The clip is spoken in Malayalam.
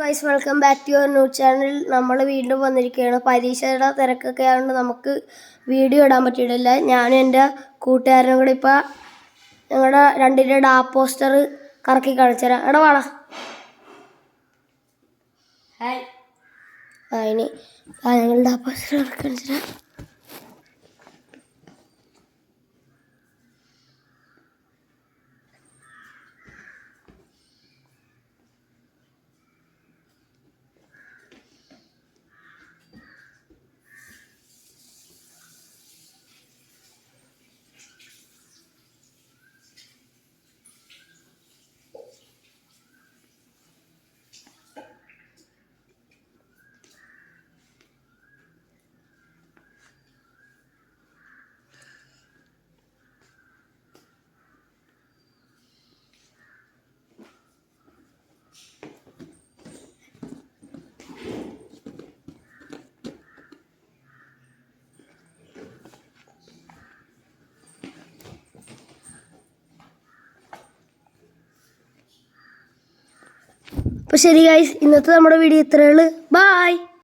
Guys, welcome back to your new channel. നമ്മൾ വീണ്ടും വന്നിരിക്കുകയാണ്. പരീക്ഷയുടെ തിരക്കൊക്കെ ആയതുകൊണ്ട് നമുക്ക് വീഡിയോ ഇടാൻ പറ്റിയിട്ടില്ല. ഞാനും എൻ്റെ കൂട്ടുകാരനും കൂടി ഇപ്പോൾ ഞങ്ങളുടെ രണ്ടിൻ്റെ പോസ്റ്റർ കറക്കി കാണിച്ചു തരാം. എടാ വാടാ. ഇനി ഞങ്ങളുടെ പോസ്റ്റർ കറക്കി കാണിച്ചു തരാം. അപ്പോൾ ശരി ഗൈസ്, ഇന്നത്തെ നമ്മുടെ വീഡിയോ ഇത്രയേ ഉള്ളൂ. ബൈ.